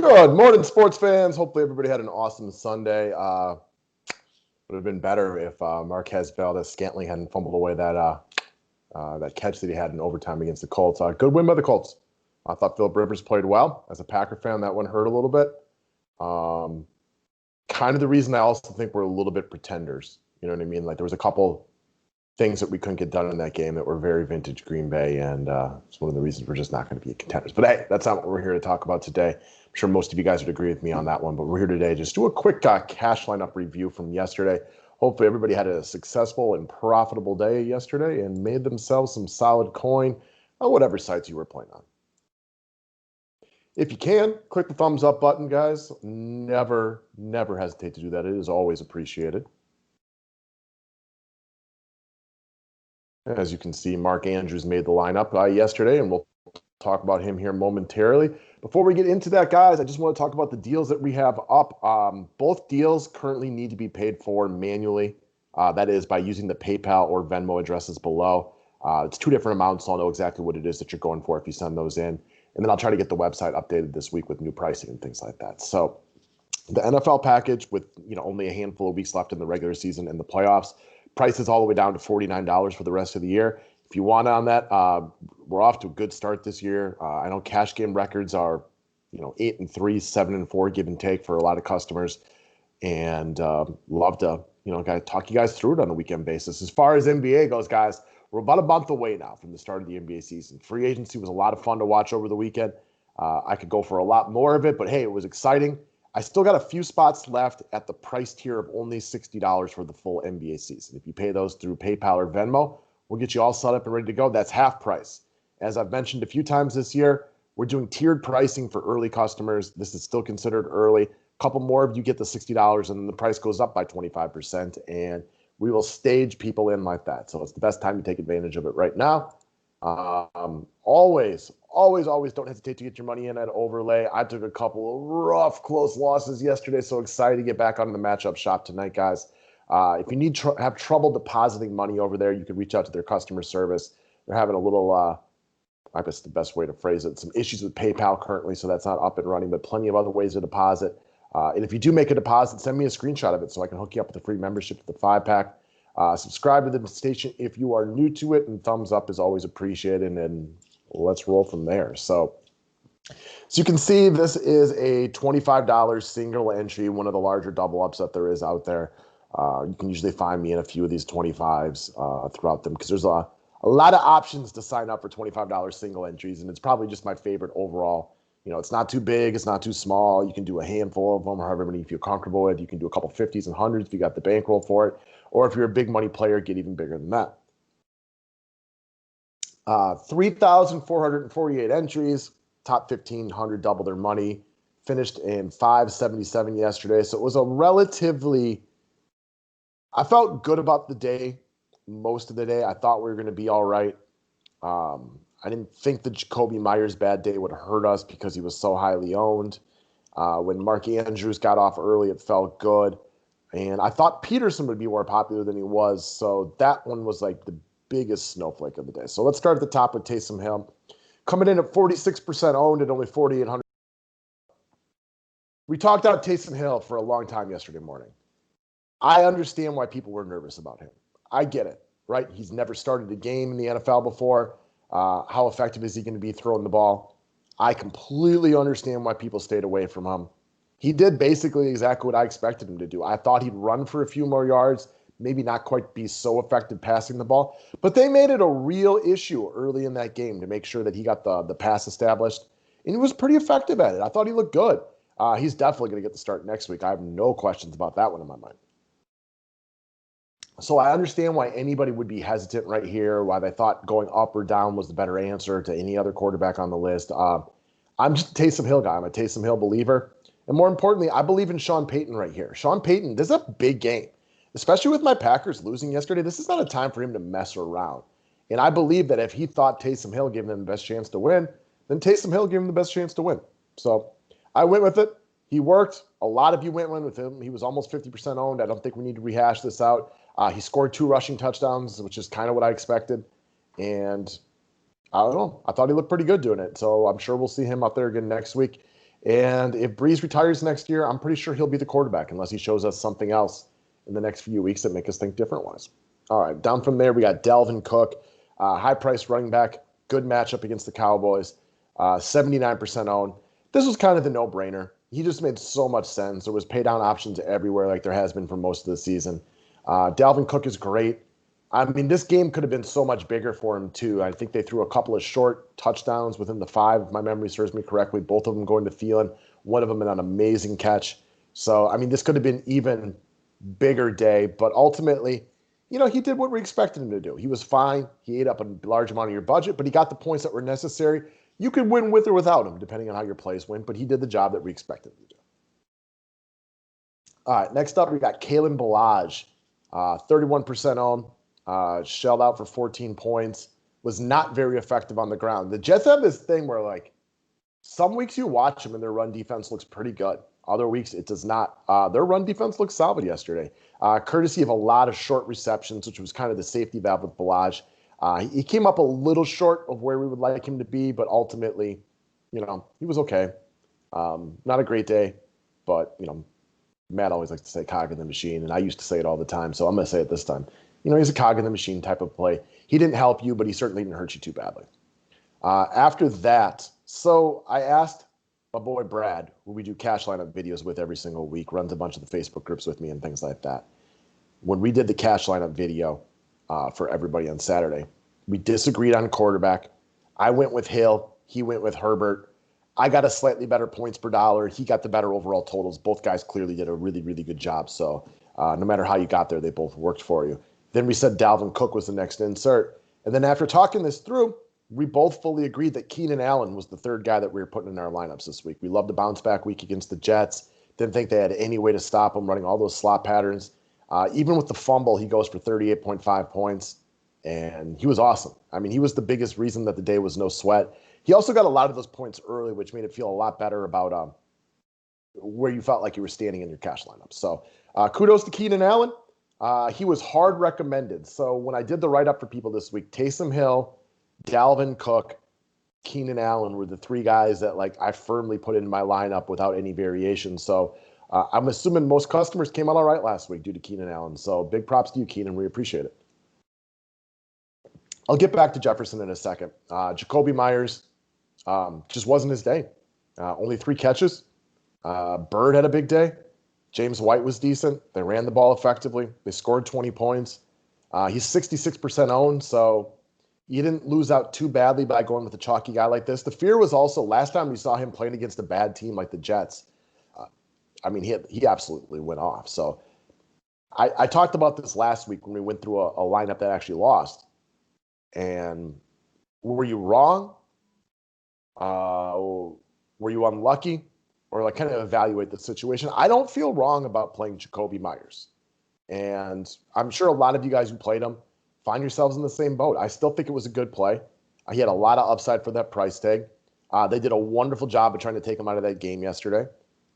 Good morning, sports fans. Hopefully everybody had an awesome Sunday. Would have been better if Marquez Valdez-Scantling hadn't fumbled away that catch that he had in overtime against the Colts. Good win by the Colts. I thought Philip Rivers played well. As a Packer fan, that one hurt a little bit. Kind of the reason I also think we're a little bit pretenders. You know what I mean? Like there was a couple things that we couldn't get done in that game that were very vintage Green Bay, and it's one of the reasons we're just not going to be contenders. But hey, that's not what we're here to talk about today. I'm sure most of you guys would agree with me on that one, but we're here today just do a quick cash lineup review from yesterday. Hopefully everybody had a successful and profitable day yesterday and made themselves some solid coin on whatever sites you were playing on. If you can, click the thumbs up button, guys. Never hesitate to do that. It is always appreciated. As you can see, Mark Andrews made the lineup yesterday, and we'll talk about him here momentarily. Before we get into that, guys, I just want to talk about the deals that we have up. Both deals currently need to be paid for manually. That is by using the PayPal or Venmo addresses below. It's two different amounts, so I'll know exactly what it is that you're going for if you send those in. And then I'll try to get the website updated this week with new pricing and things like that. So the NFL package with only a handful of weeks left in the regular season and the playoffs, prices all the way down to $49 for the rest of the year. If you want on that, we're off to a good start this year. I know cash game records are, 8-3, 7-4, give and take for a lot of customers, and love to, talk you guys through it on a weekend basis. As far as NBA goes, guys, we're about a month away now from the start of the NBA season. Free agency was a lot of fun to watch over the weekend. I could go for a lot more of it, but hey, it was exciting. I still got a few spots left at the price tier of only $60 for the full NBA season. If you pay those through PayPal or Venmo, we'll get you all set up and ready to go. That's half price. As I've mentioned a few times this year, we're doing tiered pricing for early customers. This is still considered early. A couple more of you get the $60, and then the price goes up by 25%, and we will stage people in like that. So it's the best time to take advantage of it right now. Always don't hesitate to get your money in at Overlay. I took a couple of rough, close losses yesterday, so excited to get back on the matchup shop tonight, guys. If you need have trouble depositing money over there, you can reach out to their customer service. They're having a little, I guess the best way to phrase it, some issues with PayPal currently, so that's not up and running, but plenty of other ways to deposit. And if you do make a deposit, send me a screenshot of it so I can hook you up with a free membership to the 5-pack. Subscribe to the station if you are new to it, and thumbs up is always appreciated, and let's roll from there. So you can see this is a $25 single entry, one of the larger double ups that there is out there. You can usually find me in a few of these 25s throughout them because there's a lot of options to sign up for $25 single entries, and it's probably just my favorite overall. It's not too big, it's not too small. You can do a handful of them, or however many you feel comfortable with. You can do a couple 50s and 100s if you got the bankroll for it, or if you're a big money player, get even bigger than that. 3,448 entries, top 1,500 double their money, finished in 577 yesterday. So it was a relatively, I felt good about the day, most of the day. I thought we were going to be all right. I didn't think the Jacoby Myers bad day would hurt us because he was so highly owned. When Mark Andrews got off early, it felt good. And I thought Peterson would be more popular than he was. So that one was like the biggest snowflake of the day. So let's start at the top with Tayson Hill. Coming in at 46% owned at only 4,800. We talked about Tayson Hill for a long time yesterday morning. I understand why people were nervous about him. I get it, right? He's never started a game in the NFL before. How effective is he going to be throwing the ball? I completely understand why people stayed away from him. He did basically exactly what I expected him to do. I thought he'd run for a few more yards, maybe not quite be so effective passing the ball, but they made it a real issue early in that game to make sure that he got the pass established, and he was pretty effective at it. I thought he looked good. He's definitely going to get the start next week. I have no questions about that one in my mind. So I understand why anybody would be hesitant right here, why they thought going up or down was the better answer to any other quarterback on the list. I'm just a Taysom Hill guy. I'm a Taysom Hill believer. And more importantly, I believe in Sean Payton right here. Sean Payton, this is a big game, especially with my Packers losing yesterday. This is not a time for him to mess around. And I believe that if he thought Taysom Hill gave him the best chance to win, then Taysom Hill gave him the best chance to win. So I went with it. He worked. A lot of you went with him. He was almost 50% owned. I don't think we need to rehash this out. He scored 2 rushing touchdowns, which is kind of what I expected. And I don't know. I thought he looked pretty good doing it. So I'm sure we'll see him out there again next week. And if Breeze retires next year, I'm pretty sure he'll be the quarterback unless he shows us something else in the next few weeks that make us think different-wise. All right, down from there, we got Dalvin Cook, high-priced running back, good matchup against the Cowboys, 79% owned. This was kind of the no-brainer. He just made so much sense. There was pay-down options everywhere like there has been for most of the season. Dalvin Cook is great. I mean, this game could have been so much bigger for him, too. I think they threw a couple of short touchdowns within the 5, if my memory serves me correctly. Both of them going to Thielen, one of them an amazing catch. So, I mean, this could have been even bigger day. But ultimately, he did what we expected him to do. He was fine. He ate up a large amount of your budget, but he got the points that were necessary. You could win with or without him, depending on how your plays went, but he did the job that we expected him to do. All right, next up, we got Caitlyn Bellage, 31% owned, shelled out for 14 points, was not very effective on the ground. The Jets have this thing where, some weeks you watch them and their run defense looks pretty good. Other weeks it does not. Their run defense looked solid yesterday, courtesy of a lot of short receptions, which was kind of the safety valve with Bellage. He came up a little short of where we would like him to be, but ultimately, he was okay. Not a great day, but, Matt always likes to say cog in the machine, and I used to say it all the time, so I'm going to say it this time. He's a cog in the machine type of play. He didn't help you, but he certainly didn't hurt you too badly. After that, so I asked my boy Brad, who we do cash lineup videos with every single week, runs a bunch of the Facebook groups with me and things like that. When we did the cash lineup video for everybody on Saturday, we disagreed on quarterback. I went with Hill. He went with Herbert. I got a slightly better points per dollar. He got the better overall totals. Both guys clearly did a really, really good job. So no matter how you got there, they both worked for you. Then we said Dalvin Cook was the next insert. And then after talking this through, we both fully agreed that Keenan Allen was the third guy that we were putting in our lineups this week. We loved the bounce back week against the Jets. Didn't think they had any way to stop him running all those slot patterns. Even with the fumble, he goes for 38.5 points. And he was awesome. I mean, he was the biggest reason that the day was no sweat. He also got a lot of those points early, which made it feel a lot better about where you felt like you were standing in your cash lineup. So kudos to Keenan Allen. He was hard recommended. So when I did the write-up for people this week, Taysom Hill, Dalvin Cook, Keenan Allen were the three guys that I firmly put in my lineup without any variation. So I'm assuming most customers came out all right last week due to Keenan Allen. So big props to you, Keenan. We appreciate it. I'll get back to Jefferson in a second. Jacoby Myers just wasn't his day. Only 3 catches. Bird had a big day. James White was decent. They ran the ball effectively. They scored 20 points. He's 66% owned, so you didn't lose out too badly by going with a chalky guy like this. The fear was also last time we saw him playing against a bad team like the Jets, he absolutely went off. So I talked about this last week when we went through a lineup that actually lost. And were you wrong? Were you unlucky? Or kind of evaluate the situation. I don't feel wrong about playing Jacoby Myers. And I'm sure a lot of you guys who played him find yourselves in the same boat. I still think it was a good play. He had a lot of upside for that price tag. They did a wonderful job of trying to take him out of that game yesterday.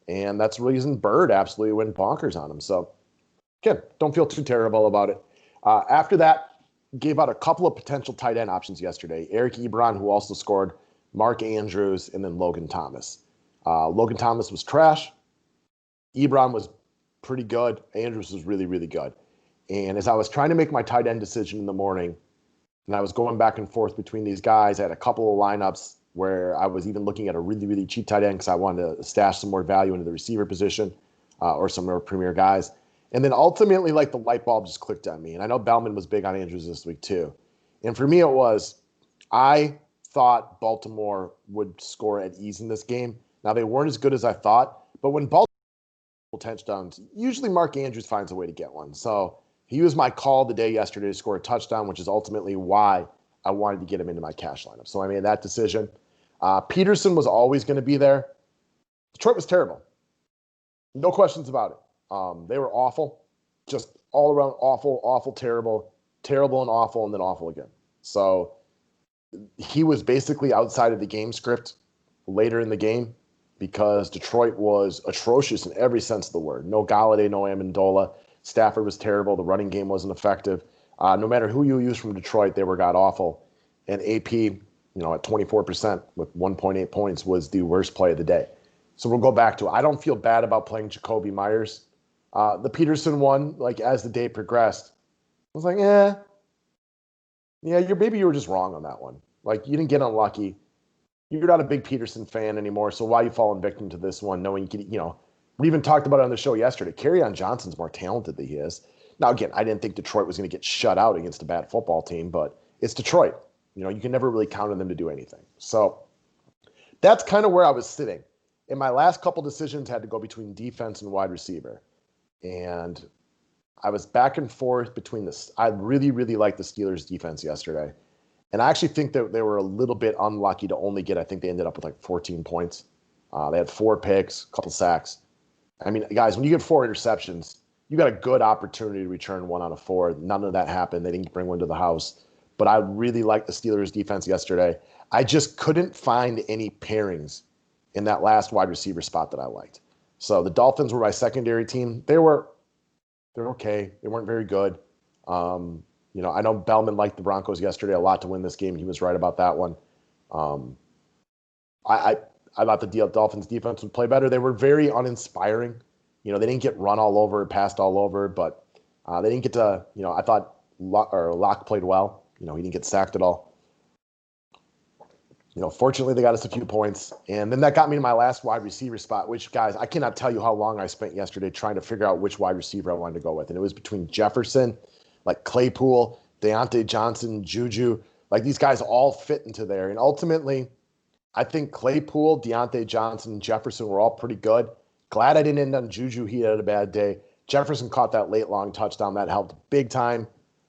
And that's the reason Bird absolutely went bonkers on him. So, again, don't feel too terrible about it. After that, gave out a couple of potential tight end options yesterday. Eric Ebron, who also scored, Mark Andrews, and then Logan Thomas. Logan Thomas was trash. Ebron was pretty good. Andrews was really, really good. And as I was trying to make my tight end decision in the morning, and I was going back and forth between these guys, I had a couple of lineups where I was even looking at a really, really cheap tight end because I wanted to stash some more value into the receiver position or some more premier guys. And then ultimately, the light bulb just clicked on me. And I know Bellman was big on Andrews this week too. And for me, it was, I thought Baltimore would score at ease in this game. Now, they weren't as good as I thought, but when Baltimore touchdowns, usually Mark Andrews finds a way to get one. So he was my call the day yesterday to score a touchdown, which is ultimately why I wanted to get him into my cash lineup. So I made that decision. Peterson was always going to be there. Detroit was terrible. No questions about it. They were awful, just all around awful, terrible and awful, and then awful again. So he was basically outside of the game script later in the game because Detroit was atrocious in every sense of the word. No Galladay, no Amendola. Stafford was terrible. The running game wasn't effective. No matter who you use from Detroit, they were god-awful. And AP, at 24% with 1.8 points was the worst play of the day. So we'll go back to it. I don't feel bad about playing Jacoby Myers. The Peterson one, like as the day progressed, I was like, yeah, maybe you were just wrong on that one. Like you didn't get unlucky. You're not a big Peterson fan anymore, so why are you falling victim to this one, knowing you could, we even talked about it on the show yesterday. Kerryon Johnson's more talented than he is. Now, again, I didn't think Detroit was going to get shut out against a bad football team, but it's Detroit. You can never really count on them to do anything. So that's kind of where I was sitting. And my last couple decisions had to go between defense and wide receiver. And I was back and forth between this. I really, really liked the Steelers' defense yesterday. And I actually think that they were a little bit unlucky to only get, I think they ended up with like 14 points. They had 4 picks, a couple sacks. I mean, guys, when you get 4 interceptions, you got a good opportunity to return 1 out of 4. None of that happened. They didn't bring one to the house. But I really liked the Steelers' defense yesterday. I just couldn't find any pairings in that last wide receiver spot that I liked. So the Dolphins were my secondary team. They're okay. They weren't very good. I know Bellman liked the Broncos yesterday a lot to win this game. He was right about that one. I thought the Dolphins defense would play better. They were very uninspiring. They didn't get run all over, passed all over, but they didn't get to, I thought Locke played well. He didn't get sacked at all. Fortunately, they got us a few points. And then that got me to my last wide receiver spot, which, guys, I cannot tell you how long I spent yesterday trying to figure out which wide receiver I wanted to go with. And it was between Jefferson, like Claypool, Deontay Johnson, Juju. Like, these guys all fit into there. And ultimately, I think Claypool, Deontay Johnson, and Jefferson were all pretty good. Glad I didn't end on Juju. He had a bad day. Jefferson caught that late long touchdown. That helped big time.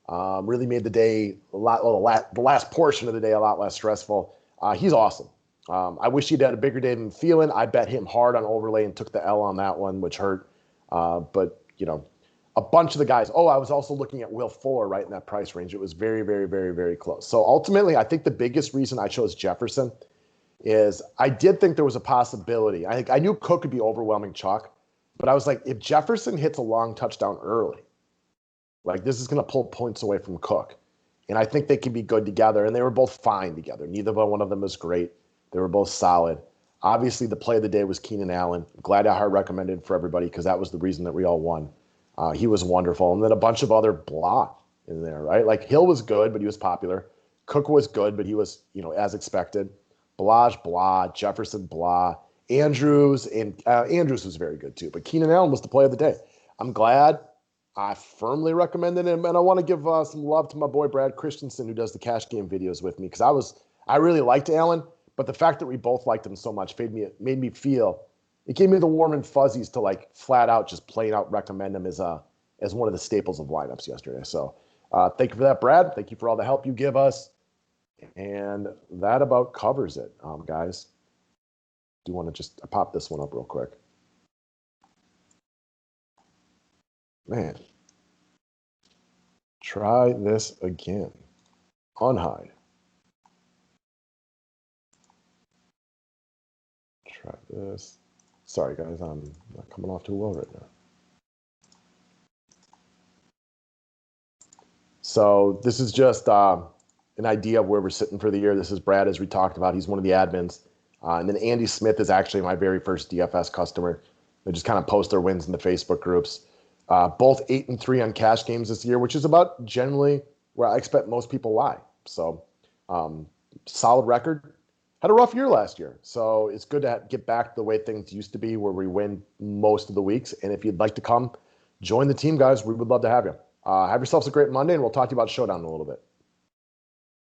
Really made the day the last portion of the day a lot less stressful. He's awesome. I wish he'd had a bigger day than Thielen. I bet him hard on overlay and took the L on that one, which hurt. But a bunch of the guys. Oh, I was also looking at Will Fuller right in that price range. It was very, very, very, very close. So ultimately, I think the biggest reason I chose Jefferson is I did think there was a possibility. I knew Cook could be overwhelming chalk, but I was like, if Jefferson hits a long touchdown early, like this is going to pull points away from Cook. And I think they can be good together. And they were both fine together. Neither one of them was great. They were both solid. Obviously, the play of the day was Keenan Allen. I'm glad I recommended for everybody because that was the reason that we all won. He was wonderful. And then a bunch of other blah in there, right? Like Hill was good, but he was popular. Cook was good, but he was, as expected. Bellage, blah. Jefferson, blah. Andrews was very good too. But Keenan Allen was the play of the day. I'm glad. I firmly recommended him, and I want to give some love to my boy Brad Christensen, who does the cash game videos with me, because I really liked Allen, but the fact that we both liked him so much made me feel it gave me the warm and fuzzies to like flat out just plain out recommend him as one of the staples of lineups yesterday. So thank you for that, Brad. Thank you for all the help you give us, and that about covers it, guys. Do you want to just pop this one up real quick? Man, try this again. Unhide. Try this. Sorry, guys, I'm not coming off too well right now. So this is just an idea of where we're sitting for the year. This is Brad, as we talked about. He's one of the admins. And then Andy Smith is actually my very first DFS customer. They just kind of post their wins in the Facebook groups. Both 8-3 on cash games this year, which is about generally where I expect most people lie. So solid record. Had a rough year last year. So it's good to get back to the way things used to be, where we win most of the weeks. And if you'd like to come join the team, guys, we would love to have you. Have yourselves a great Monday, and we'll talk to you about Showdown in a little bit.